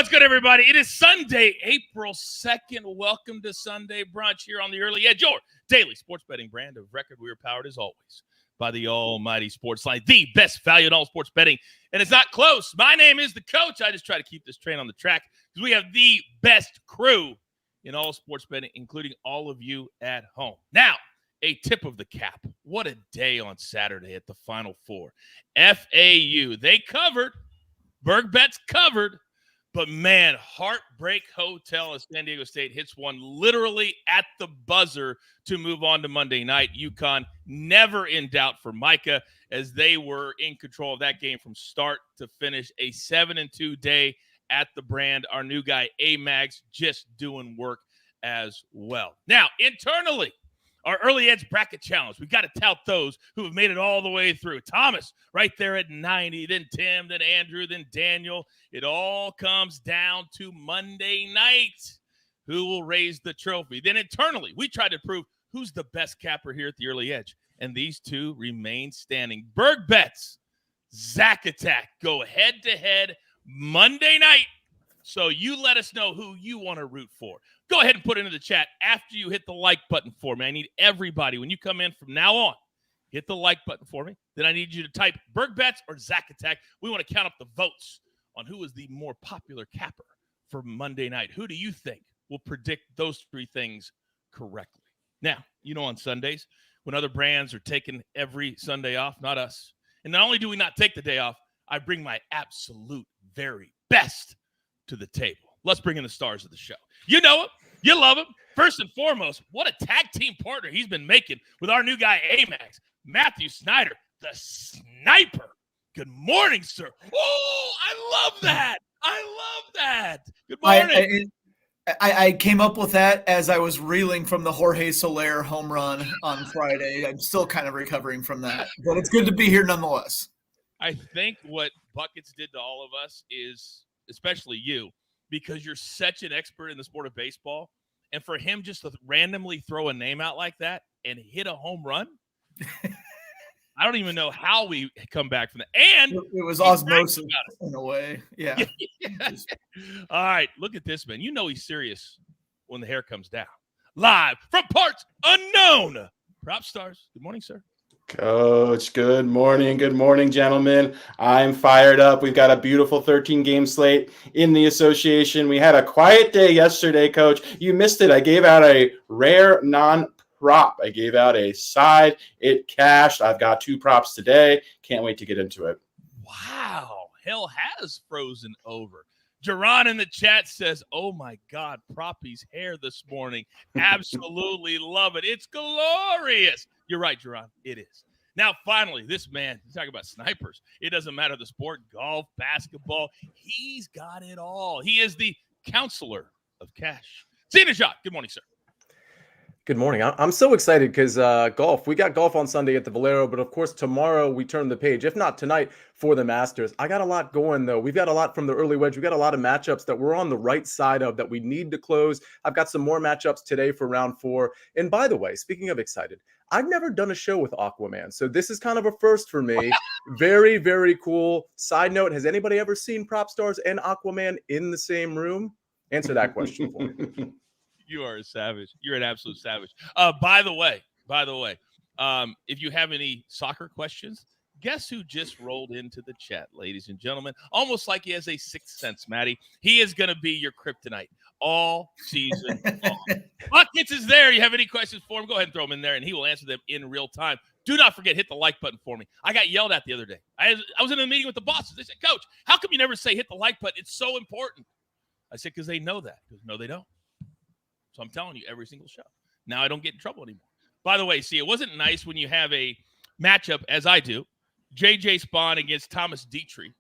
What's good, everybody? It is Sunday, April 2nd. Welcome to Sunday Brunch here on the Early Edge, your daily sports betting brand of record. We are powered, as always, by the almighty SportsLine, the best value in all sports betting. And it's not close. My name is the Coach. I just try to keep this train on the track because we have the best crew in all sports betting, including all of you at home. Now, a tip of the cap. What a day on Saturday at the Final Four. FAU, they covered. BergBet's covered. But, man, Heartbreak Hotel of San Diego State hits one literally at the buzzer to move on to Monday night. UConn never in doubt for Micah as they were in control of that game from start to finish. A 7-2 day at the brand. Our new guy, A-Mags, just doing work as well. Now, internally, our Early Edge Bracket Challenge. We got to tout those who have made it all the way through. Thomas, right there at 90, then Tim, then Andrew, then Daniel. It all comes down to Monday night. Who will raise the trophy? Then internally, we tried to prove who's the best capper here at the Early Edge. And these two remain standing. BergBet's Zach Attack go head-to-head Monday night. So you let us know who you want to root for. Go ahead and put it into the chat after you hit the like button for me. I need everybody, when you come in from now on, hit the like button for me. Then I need you to type BergBets or Zach Attack. We want to count up the votes on who is the more popular capper for Monday night. Who do you think will predict those three things correctly? Now, you know, on Sundays, when other brands are taking every Sunday off, not us. And not only do we not take the day off, I bring my absolute very best to the table. Let's bring in the stars of the show. You know him. You love him. First and foremost, what a tag team partner he's been making with our new guy, A-Mags, Matthew Snyder, the sniper. Good morning, sir. Oh, I love that. I love that. Good morning. I came up with that as I was reeling from the Jorge Soler home run on Friday. I'm still kind of recovering from that, but it's good to be here nonetheless. I think what Buckets did to all of us is, especially you, because you're such an expert in the sport of baseball, and for him just to randomly throw a name out like that and hit a home run, I don't even know how we come back from that. And it was osmosis in a way. Yeah. All right, look at this, man. You know he's serious when the hair comes down. Live from parts unknown. PropStarz. Good morning, sir. Coach, good morning, gentlemen. I'm fired up. We've got a beautiful 13-game slate in the association. We had a quiet day yesterday, Coach. You missed it. I gave out a rare non-prop. I gave out a side. It cashed. I've got 2 props today. Can't wait to get into it. Wow. Hell has frozen over. Jerron in the chat says, oh, my God, Proppy's hair this morning. Absolutely love it. It's glorious. You're right, Jerron. It is. Now, finally, this man, he's talking about snipers. It doesn't matter the sport, golf, basketball. He's got it all. He is the counselor of cash. Sia Nejad, good morning, sir. Good morning. I'm so excited because golf. We got golf on Sunday at the Valero, but of course tomorrow we turn the page, if not tonight, for the Masters. I got a lot going though. We've got a lot from the early wedge. We've got a lot of matchups that we're on the right side of that we need to close. I've got some more matchups today for round 4. And by the way, speaking of excited, I've never done a show with Aquaman, so this is kind of a first for me. Very, very cool. Side note, has anybody ever seen PropStarz and Aquaman in the same room? Answer that question for me. You are a savage. You're an absolute savage. By the way, if you have any soccer questions, guess who just rolled into the chat, ladies and gentlemen? Almost like he has a sixth sense, Maddie. He is going to be your kryptonite all season long. Buckets is there. You have any questions for him? Go ahead and throw them in there, and he will answer them in real time. Do not forget, hit the like button for me. I got yelled at the other day. I was in a meeting with the bosses. They said, Coach, how come you never say hit the like button? It's so important. I said, because they know that. Because no, they don't. So I'm telling you every single show. Now I don't get in trouble anymore. By the way, see, it wasn't nice when you have a matchup, as I do, J.J. Spawn against Thomas Dietrich.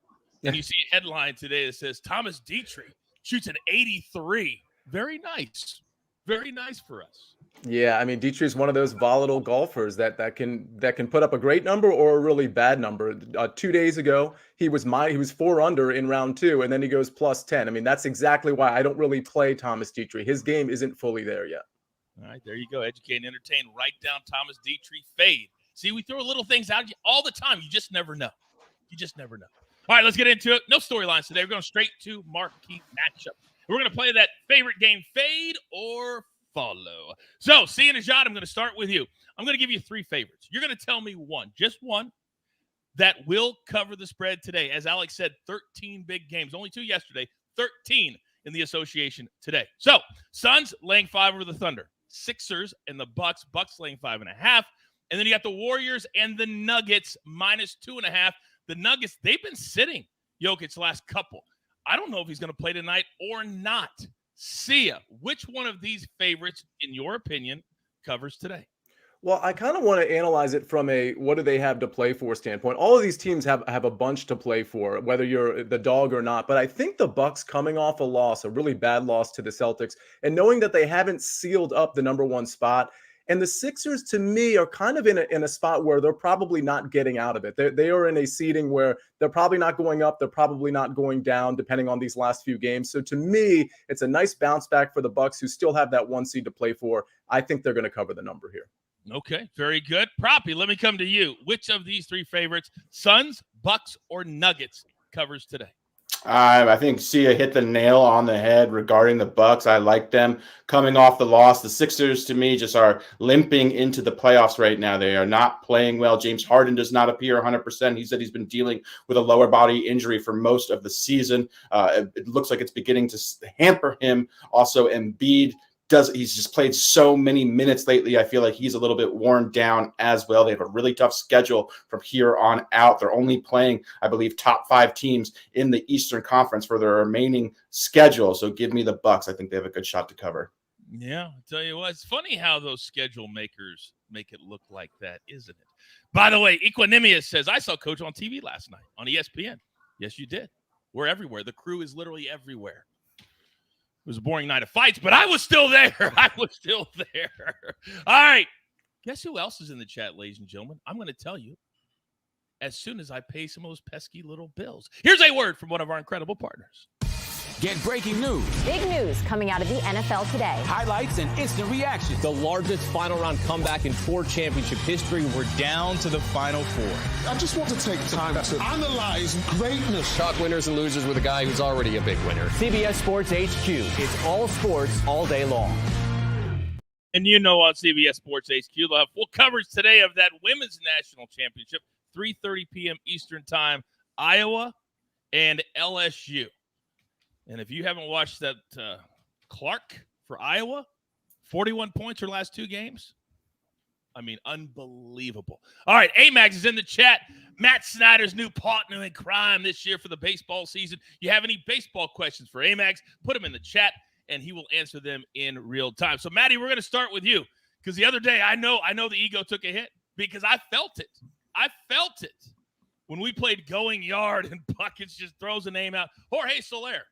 And you see a headline today that says, Thomas Dietrich shoots an 83. Very nice. Very nice for us. Yeah, I mean, Dietrich's one of those volatile golfers that can put up a great number or a really bad number. 2 days ago, he was 4 under in round 2, and then he goes plus 10. I mean, that's exactly why I don't really play Thomas Dietrich. His game isn't fully there yet. All right, there you go. Educate and entertain. Write down Thomas Dietrich fade. See, we throw little things out all the time. You just never know. You just never know. All right, let's get into it. No storylines today. We're going straight to marquee matchup. We're going to play that favorite game, fade or follow. So, Sia Nejad, I'm going to start with you. I'm going to give you 3 favorites. You're going to tell me one, just one, that will cover the spread today. As Alex said, 13 big games. Only 2 yesterday, 13 in the association today. So, Suns laying 5 over the Thunder. Sixers and the Bucks. Bucks laying 5.5. And then you got the Warriors and the Nuggets minus 2.5. The Nuggets, they've been sitting Jokic last couple. I don't know if he's going to play tonight or not. Sia, which one of these favorites, in your opinion, covers today? Well, I kind of want to analyze it from a what do they have to play for standpoint. All of these teams have a bunch to play for, whether you're the dog or not. But I think the Bucks coming off a loss, a really bad loss to the Celtics, and knowing that they haven't sealed up the number 1 spot, and the Sixers, to me, are kind of in a spot where they're probably not getting out of it. They are in a seeding where they're probably not going up. They're probably not going down, depending on these last few games. So to me, it's a nice bounce back for the Bucks, who still have that 1 seed to play for. I think they're going to cover the number here. Okay, very good. Proppy, let me come to you. Which of these 3 favorites, Suns, Bucks, or Nuggets, covers today? I think Sia hit the nail on the head regarding the Bucks. I like them coming off the loss. The Sixers, to me, just are limping into the playoffs right now. They are not playing well. James Harden does not appear 100%. He said he's been dealing with a lower body injury for most of the season. It looks like it's beginning to hamper him. Also, Embiid, he's just played so many minutes lately. I feel like he's a little bit worn down as well. They have a really tough schedule from here on out. They're only playing, I believe, top 5 teams in the Eastern Conference for their remaining schedule. So give me the Bucks. I think they have a good shot to cover. Yeah, I'll tell you what, it's funny how those schedule makers make it look like that, isn't it? By the way, Equanimous says, I saw Coach on TV last night on ESPN. Yes, you did. We're everywhere. The crew is literally everywhere. It was a boring night of fights, but I was still there. I was still there. All right. Guess who else is in the chat, ladies and gentlemen? I'm going to tell you as soon as I pay some of those pesky little bills. Here's a word from one of our incredible partners. Get breaking news. Big news coming out of the NFL today. Highlights and instant reactions. The largest final round comeback in Ford championship history. We're down to the final 4. I just want to take time to analyze greatness. Talk winners and losers with a guy who's already a big winner. CBS Sports HQ. It's all sports all day long. And you know on CBS Sports HQ, they'll have full coverage today of that women's national championship, 3:30 p.m. Eastern time, Iowa and LSU. And if you haven't watched that Clark for Iowa, 41 points her last 2 games. I mean, unbelievable. All right, Amags is in the chat. Matt Snyder's new partner in crime this year for the baseball season. You have any baseball questions for Amags, put them in the chat, and he will answer them in real time. So, Maddie, we're going to start with you because the other day I know the ego took a hit because I felt it. I felt it when we played Going Yard and Buckets just throws a name out. Jorge Soler.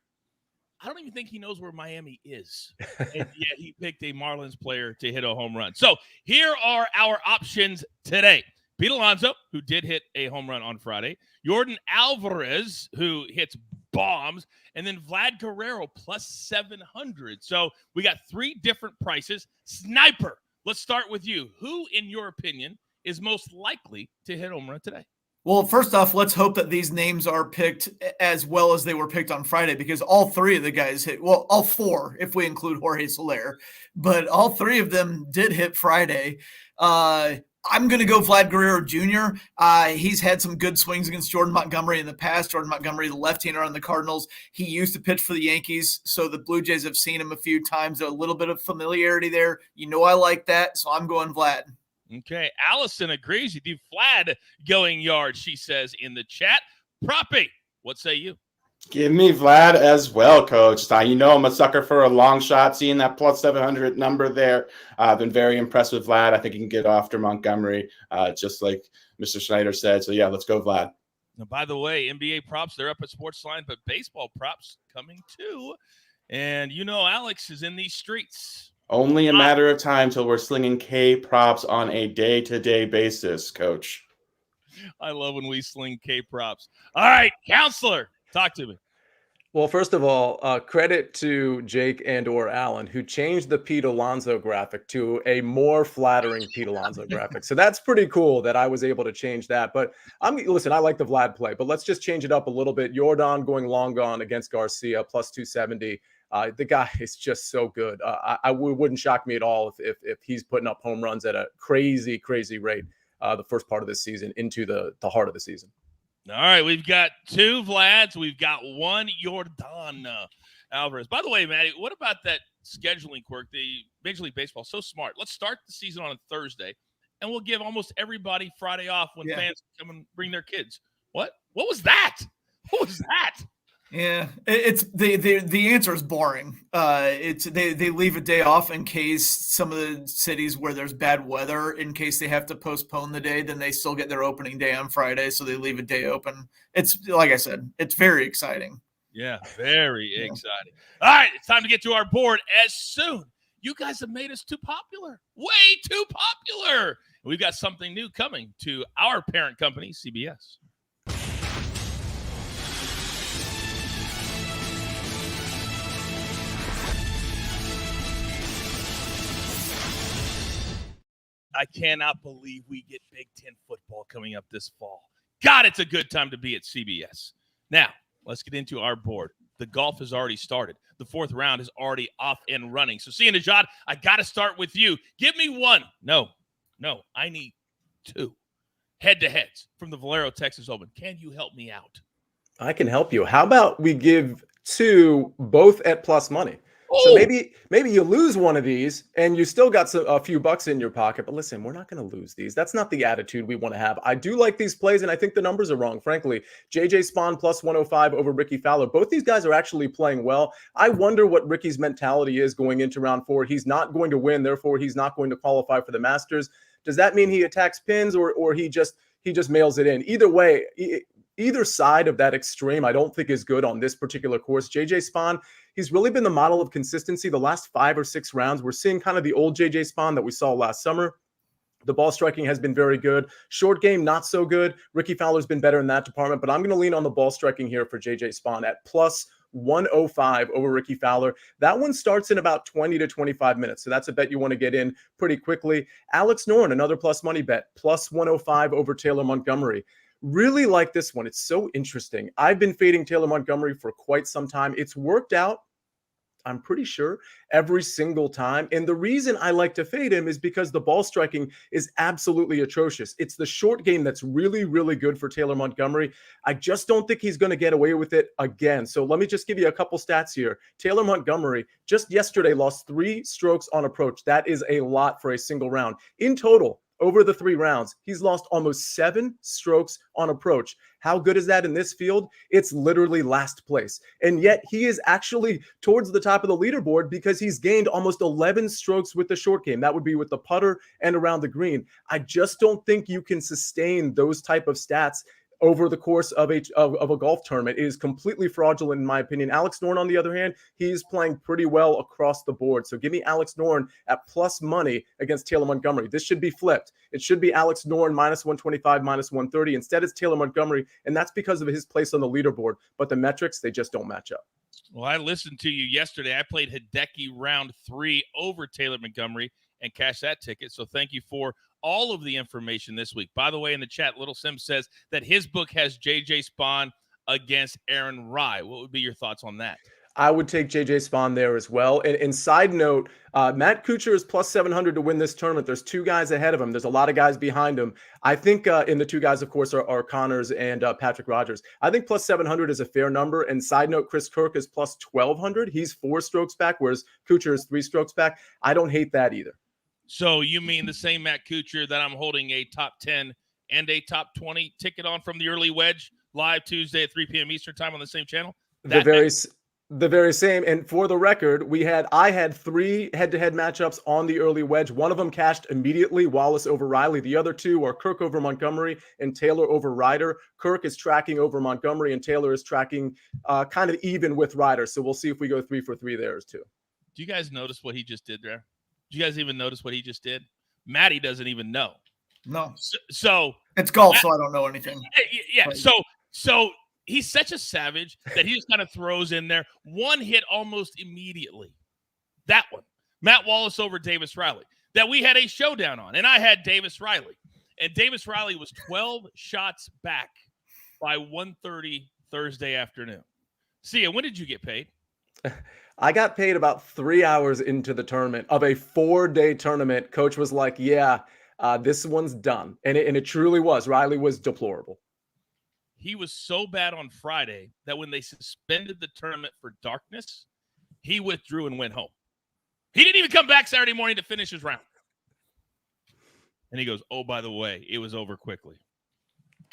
I don't even think he knows where Miami is. And yet he picked a Marlins player to hit a home run. So here are our options today. Pete Alonso, who did hit a home run on Friday. Yordan Alvarez, who hits bombs. And then Vlad Guerrero, plus 700. So we got 3 different prices. Sniper, let's start with you. Who, in your opinion, is most likely to hit a home run today? Well, first off, let's hope that these names are picked as well as they were picked on Friday because all 3 of the guys hit, well, all 4 if we include Jorge Soler, but all 3 of them did hit Friday. I'm going to go Vlad Guerrero Jr. He's had some good swings against Jordan Montgomery in the past. Jordan Montgomery, the left-hander on the Cardinals. He used to pitch for the Yankees, so the Blue Jays have seen him a few times. There's a little bit of familiarity there. You know I like that, so I'm going Vlad. Okay, Allison agrees with you. Vlad Going Yard, she says in the chat. Proppy, what say you? Give me Vlad as well, Coach. You know I'm a sucker for a long shot. Seeing that plus 700 number there, I've been very impressed with Vlad. I think he can get after Montgomery, just like Mr. Snyder said. So, yeah, let's go Vlad. Now, by the way, NBA props, they're up at SportsLine, but baseball props coming too. And you know Alex is in these streets. Only a matter of time till we're slinging K props on a day-to-day basis, Coach. I love when we sling K props. All right, counselor, talk to me. Well, first of all, credit to Jake and/or Alan, who changed the Pete Alonso graphic to a more flattering Pete Alonso graphic. So that's pretty cool that I was able to change that. But listen, I like the Vlad play, but let's just change it up a little bit. Jordan going long gone against Garcia, plus 270. The guy is just so good. Wouldn't shock me at all if he's putting up home runs at a crazy, crazy rate the first part of this season into the heart of the season. All right, we've got 2 Vlads. We've got 1 Jordan Alvarez. By the way, Matty, what about that scheduling quirk? The Major League Baseball, so smart. Let's start the season on a Thursday, and we'll give almost everybody Friday off when fans come and bring their kids. What was that? What was that? Yeah, it's the answer is boring. It's they leave a day off in case some of the cities where there's bad weather, in case they have to postpone the day, then they still get their opening day on Friday, so they leave a day open. It's like I said, it's very exciting. Yeah, very exciting. All right, it's time to get to our board as soon. You guys have made us too popular, way too popular. We've got something new coming to our parent company, CBS. I cannot believe we get Big Ten football coming up this fall. God, it's a good time to be at CBS. Now, let's get into our board. The golf has already started. The 4th round is already off and running. So, Sia Nejad, I got to start with you. Give me 1. No, I need 2 head-to-heads from the Valero Texas Open. Can you help me out? I can help you. How about we give 2 both at plus money? So maybe you lose one of these and you still got a few bucks in your pocket. But listen, we're not going to lose these. That's not the attitude we want to have. I do like these plays, and I think the numbers are wrong, frankly. JJ Spawn plus 105 over Ricky Fowler. Both these guys are actually playing well. I wonder what Ricky's mentality is going into round 4. He's not going to win, therefore he's not going to qualify for the Masters. Does that mean he attacks pins or he just mails it in? Either way, either side of that extreme, I don't think is good on this particular course. JJ Spawn, he's really been the model of consistency the last 5 or 6 rounds. We're seeing kind of the old JJ Spawn that we saw last summer. The ball striking has been very good. Short game, not so good. Ricky Fowler's been better in that department, but I'm going to lean on the ball striking here for JJ Spawn at plus 105 over Ricky Fowler. That one starts in about 20 to 25 minutes. So that's a bet you want to get in pretty quickly. Alex Noren, another plus money bet, plus 105 over Taylor Montgomery. Really like this one. It's so interesting. I've been fading Taylor Montgomery for quite some time. It's worked out, I'm pretty sure, every single time. And the reason I like to fade him is because the ball striking is absolutely atrocious. It's the short game that's really, really good for Taylor Montgomery. I just don't think he's going to get away with it again. So let me just give you a couple stats here. Taylor Montgomery just yesterday lost 3 strokes on approach. That is a lot for a single round. In total, over the 3 rounds, he's lost almost 7 strokes on approach. How good is that in this field? It's literally last place. And yet he is actually towards the top of the leaderboard because he's gained almost 11 strokes with the short game. That would be with the putter and around the green. I just don't think you can sustain those type of stats over the course of a golf tournament. It is completely fraudulent in my opinion. Alex Noren, on the other hand, he's playing pretty well across the board. So give me Alex Noren at plus money against Taylor Montgomery. This should be flipped. It should be Alex Noren minus 125, minus 130. Instead, it's Taylor Montgomery, and that's because of his place on the leaderboard. But the metrics, they just don't match up. Well, I listened to you yesterday. I played Hideki round 3 over Taylor Montgomery and cashed that ticket. So thank you for all of the information this week. By the way, in the chat, Little Sim says that his book has JJ Spawn against Aaron Rye. What would be your thoughts on that? I would take JJ Spawn there as well. And side note, Matt Kuchar is plus 700 to win this tournament. There's 2 guys ahead of him. There's a lot of guys behind him. I think in the 2 guys, of course, are Connors and Patrick Rogers. I think plus 700 is a fair number. And side note, Chris Kirk is plus 1,200. He's 4 strokes back, whereas Kuchar is 3 strokes back. I don't hate that either. So you mean the same Matt Kuchar that I'm holding a top 10 and a top 20 ticket on from the early wedge live Tuesday at 3 p.m. Eastern time on the same channel? The very same. And for the record, I had 3 head-to-head matchups on the early wedge. One of them cashed immediately, Wallace over Riley. The other 2 are Kirk over Montgomery and Taylor over Ryder. Kirk is tracking over Montgomery and Taylor is tracking kind of even with Ryder. So we'll see if we go 3 for 3 there too. Do you guys notice what he just did there? Did you guys even notice what he just did? Matty doesn't even know. No. So it's golf, so I don't know anything. Yeah. So he's such a savage that he just kind of throws in there. One hit almost immediately. That one. Matt Wallace over Davis Riley. That we had a showdown on. And I had Davis Riley. And Davis Riley was 12 shots back by 1:30 Thursday afternoon. Sia, when did you get paid? I got paid about 3 hours into the tournament of a 4-day tournament. Coach was like, yeah, this one's done. And it truly was. Riley was deplorable. He was so bad on Friday that when they suspended the tournament for darkness, he withdrew and went home. He didn't even come back Saturday morning to finish his round. And he goes, oh, by the way, it was over quickly.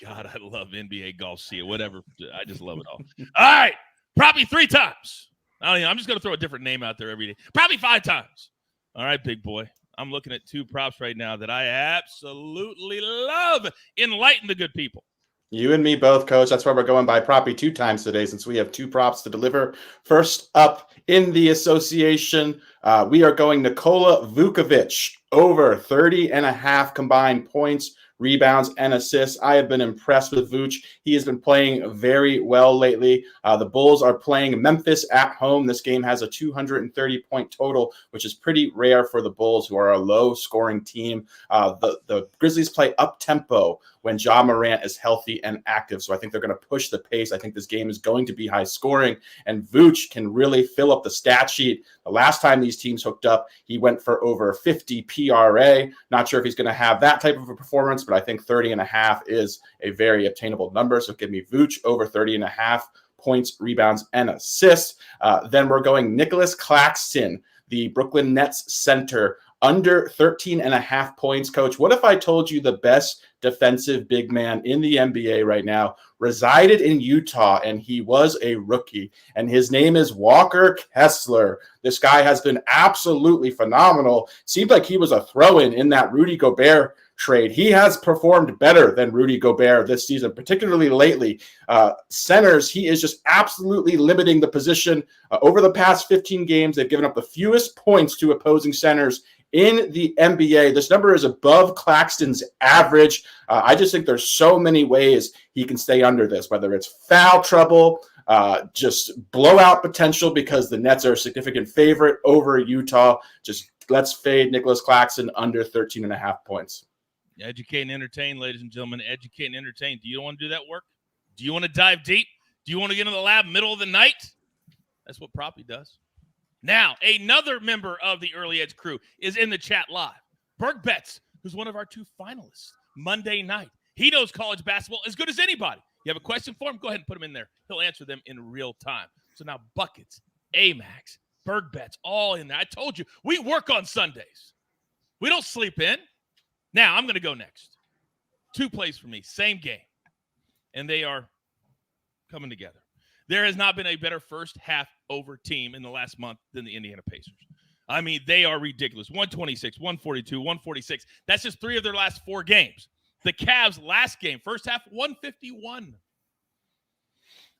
God, I love NBA golf, Sia, whatever. I just love it all. All right, probably 3 times. I'm just going to throw a different name out there every day. Probably 5 times. All right, big boy. I'm looking at 2 props right now that I absolutely love. Enlighten the good people. You and me both, Coach. That's why we're going by Proppy 2 times today, since we have 2 props to deliver. First up in the association, we are going Nikola Vukovic over 30.5 combined points, rebounds, and assists. I have been impressed with Vooch. He has been playing very well lately. The Bulls are playing Memphis at home. This game has a 230-point total, which is pretty rare for the Bulls, who are a low-scoring team. The Grizzlies play up-tempo when Ja Morant is healthy and active, so I think they're going to push the pace. I think this game is going to be high-scoring, and Vooch can really fill up the stat sheet. The last time these teams hooked up, he went for over 50 PRA. Not sure if he's going to have that type of a performance, but I think 30.5 is a very obtainable number. So give me Vooch over 30.5 points, rebounds, and assists. Then we're going Nicholas Claxton, the Brooklyn Nets center, under 13.5 points. Coach, what if I told you the best defensive big man in the NBA right now resided in Utah, and he was a rookie, and his name is Walker Kessler? This guy has been absolutely phenomenal. Seemed like he was a throw-in in that Rudy Gobert trade. He has performed better than Rudy Gobert this season, particularly lately. Centers, he is just absolutely limiting the position. Over the past 15 games, they've given up the fewest points to opposing centers in the NBA. This number is above Claxton's average. I just think there's so many ways he can stay under this, whether it's foul trouble, just blowout potential because the Nets are a significant favorite over Utah. Just let's fade Nicholas Claxton under 13.5 points. Educate and entertain, ladies and gentlemen. Educate and entertain. Do you want to do that work? Do you want to dive deep? Do you want to get in the lab middle of the night? That's what Proppy does. Now, another member of the Early Edge crew is in the chat live. Berg Betts, who's one of our 2 finalists Monday night. He knows college basketball as good as anybody. You have a question for him? Go ahead and put him in there. He'll answer them in real time. So now Buckets, Amax, Berg Betts, all in there. I told you, we work on Sundays. We don't sleep in. Now, I'm going to go next. 2 plays for me, same game. And they are coming together. There has not been a better first half over team in the last month than the Indiana Pacers. I mean, they are ridiculous. 126, 142, 146. That's just 3 of their last 4 games. The Cavs last game, first half, 151.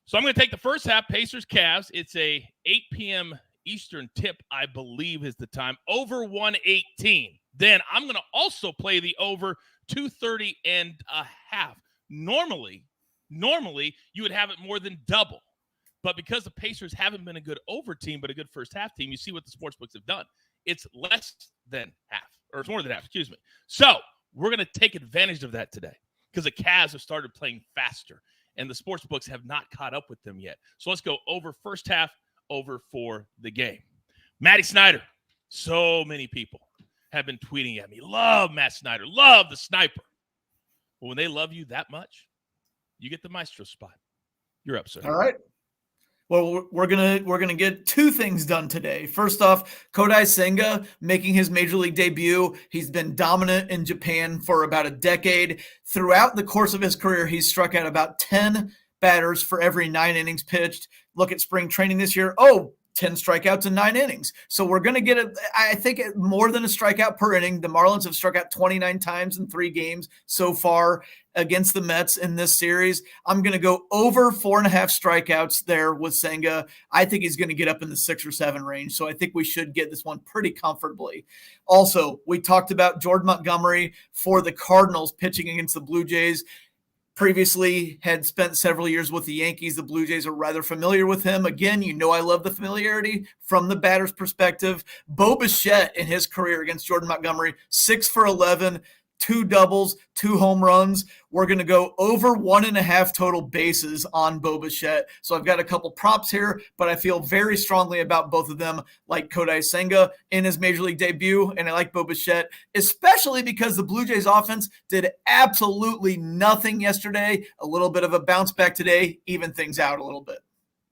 So I'm going to take the first half, Pacers, Cavs. It's a 8 p.m. Eastern tip, I believe is the time, over 118. Then I'm going to also play the over 230.5. Normally, you would have it more than double. But because the Pacers haven't been a good over team, but a good first half team, you see what the sportsbooks have done. It's less than half, or it's more than half, excuse me. So we're going to take advantage of that today because the Cavs have started playing faster, and the sportsbooks have not caught up with them yet. So let's go over first half, over for the game. Matt Snyder. So many people have been tweeting at me. Love Matt Snyder. Love the sniper. But when they love you that much, you get the maestro spot. You're up, sir. All right. Well, we're gonna get 2 things done today. First off, Kodai Senga making his major league debut. He's been dominant in Japan for about a decade. Throughout the course of his career, he's struck out about 10 batters for every 9 innings pitched. Look at spring training this year. 10 strikeouts in 9 innings. So we're going to get I think more than a strikeout per inning. The Marlins have struck out 29 times in 3 games so far against the Mets in this series. I'm going to go over 4.5 strikeouts there with Senga. I think he's going to get up in the 6 or 7 range. So I think we should get this one pretty comfortably. Also, we talked about Jordan Montgomery for the Cardinals pitching against the Blue Jays. Previously had spent several years with the Yankees. The Blue Jays are rather familiar with him. Again, I love the familiarity from the batter's perspective. Bo Bichette in his career against Jordan Montgomery, 6 for 11, 2 doubles, 2 home runs. We're going to go over 1.5 total bases on Bo Bichette. So I've got a couple props here, but I feel very strongly about both of them, like Kodai Senga in his Major League debut, and I like Bo Bichette, especially because the Blue Jays offense did absolutely nothing yesterday. A little bit of a bounce back today, even things out a little bit.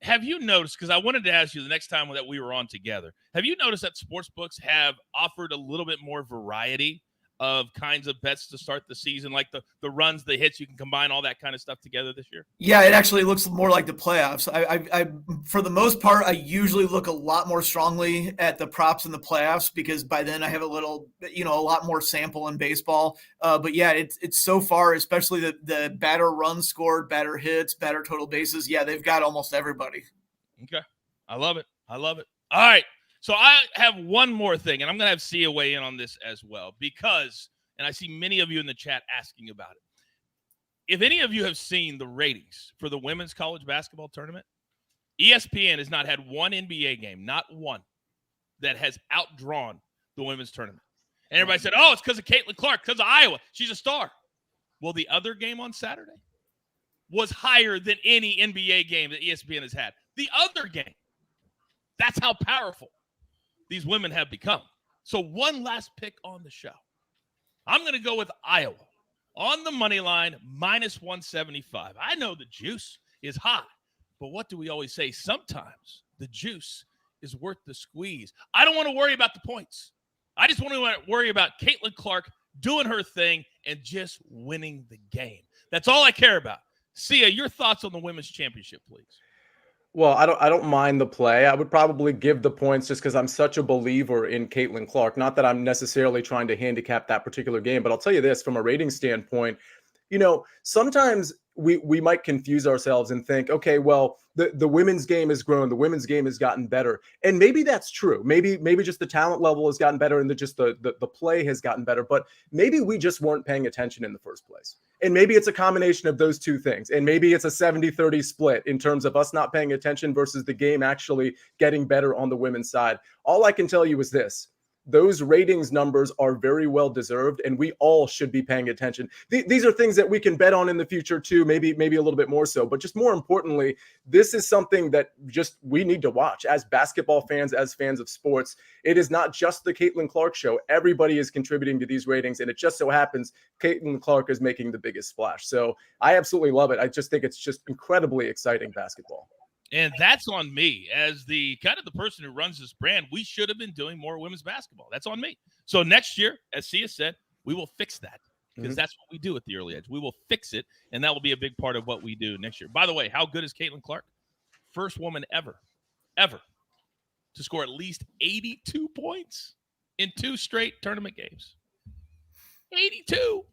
Have you noticed, because I wanted to ask you the next time that we were on together, have you noticed that sportsbooks have offered a little bit more variety of kinds of bets to start the season, like the runs, the hits? You can combine all that kind of stuff together this year? Yeah, it actually looks more like the playoffs. I for the most part, I usually look a lot more strongly at the props in the playoffs because by then I have a lot more sample in baseball. But yeah, it's so far, especially the batter runs scored, batter hits, batter total bases. Yeah, they've got almost everybody. Okay. I love it. All right. So I have one more thing, and I'm going to have Sia weigh in on this as well because, and I see many of you in the chat asking about it. If any of you have seen the ratings for the women's college basketball tournament, ESPN has not had one NBA game, not one, that has outdrawn the women's tournament. And everybody said, oh, it's because of Caitlin Clark, because of Iowa. She's a star. Well, the other game on Saturday was higher than any NBA game that ESPN has had. The other game. That's how powerful these women have become. So one last pick on the show. I'm going to go with Iowa on the money line, -175. I know the juice is high, but what do we always say? Sometimes the juice is worth the squeeze. I don't want to worry about the points. I just want to worry about Caitlin Clark doing her thing and just winning the game. That's all I care about. Sia, your thoughts on the women's championship, please. Well, I don't mind the play. I would probably give the points just because I'm such a believer in Caitlin Clark. Not that I'm necessarily trying to handicap that particular game, but I'll tell you this from a rating standpoint. Sometimes we might confuse ourselves and think, okay, well, the women's game has grown, the women's game has gotten better. And maybe that's true. Maybe just the talent level has gotten better and the play has gotten better. But maybe we just weren't paying attention in the first place. And maybe it's a combination of those two things. And maybe it's a 70-30 split in terms of us not paying attention versus the game actually getting better on the women's side. All I can tell you is this. Those ratings numbers are very well deserved, and we all should be paying attention. These are things that we can bet on in the future too, maybe a little bit more so. But just more importantly, this is something that just we need to watch as basketball fans, as fans of sports. It is not just the Caitlin Clark show. Everybody is contributing to these ratings, and it just so happens Caitlin Clark is making the biggest splash. So I absolutely love it. I just think it's just incredibly exciting basketball. And that's on me as the kind of the person who runs this brand. We should have been doing more women's basketball. That's on me. So next year, as Sia said, we will fix that because that's what we do at the early edge. We will fix it, and that will be a big part of what we do next year. By the way, how good is Caitlin Clark? First woman ever to score at least 82 points in 2 straight tournament games. 82.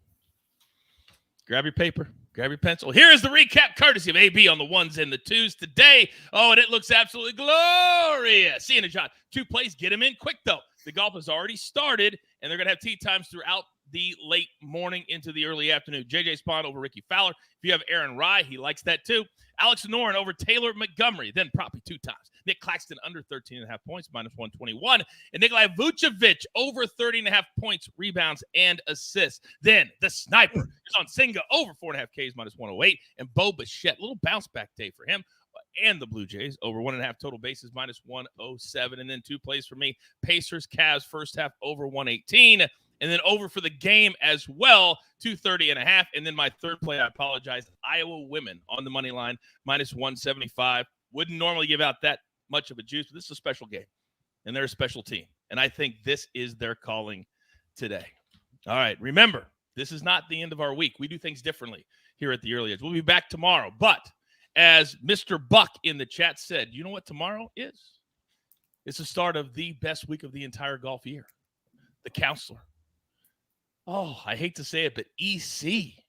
Grab your paper. Grab your pencil. Here is the recap courtesy of AB on the 1s and the 2s today. Oh, and it looks absolutely glorious. Sia Nejad, 2 plays. Get him in quick, though. The golf has already started, and they're going to have tee times throughout the late morning into the early afternoon. JJ Spawn over Ricky Fowler. If you have Aaron Rye, he likes that too. Alex Noren over Taylor Montgomery, then Proppy 2 times. Nick Claxton under 13.5 points, -121. And Nikolai Vucevic over 30.5 points, rebounds, and assists. Then the sniper is on Senga over 4.5 Ks, -108. And Bo Bichette, little bounce back day for him. And the Blue Jays over 1.5 total bases, -107. And then 2 plays for me. Pacers, Cavs, first half over 118. And then over for the game as well, 230.5. And then my third play, I apologize, Iowa women on the money line, -175. Wouldn't normally give out that much of a juice, but this is a special game, and they're a special team. And I think this is their calling today. All right, remember, this is not the end of our week. We do things differently here at the Early Edge. We'll be back tomorrow. But as Mr. Buck in the chat said, you know what tomorrow is? It's the start of the best week of the entire golf year. The Counselor. Oh, I hate to say it, but EC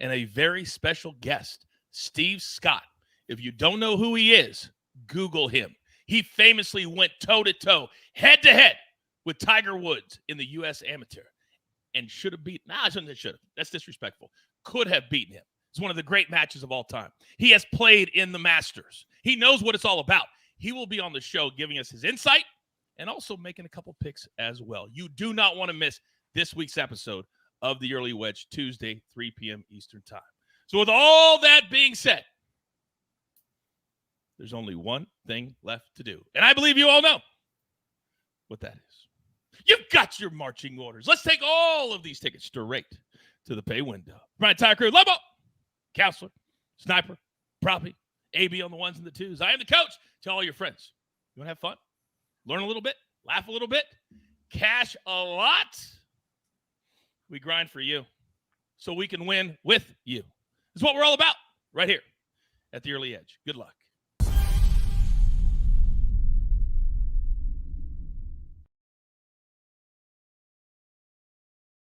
and a very special guest, Steve Scott. If you don't know who he is, Google him. He famously went toe-to-toe, head-to-head with Tiger Woods in the U.S. Amateur and should have beaten. I shouldn't have should have. That's disrespectful. Could have beaten him. It's one of the great matches of all time. He has played in the Masters. He knows what it's all about. He will be on the show giving us his insight and also making a couple picks as well. You do not want to miss this week's episode of the Early Wedge, Tuesday, 3 p.m. Eastern Time. So with all that being said, there's only one thing left to do. And I believe you all know what that is. You've got your marching orders. Let's take all of these tickets straight to the pay window. My entire crew, Lobo, Counselor, Sniper, Proppy, AB on the ones and the twos. I am the coach. Tell all your friends. You want to have fun? Learn a little bit? Laugh a little bit? Cash a lot? We grind for you so we can win with you. It's what we're all about right here at the Early Edge. Good luck.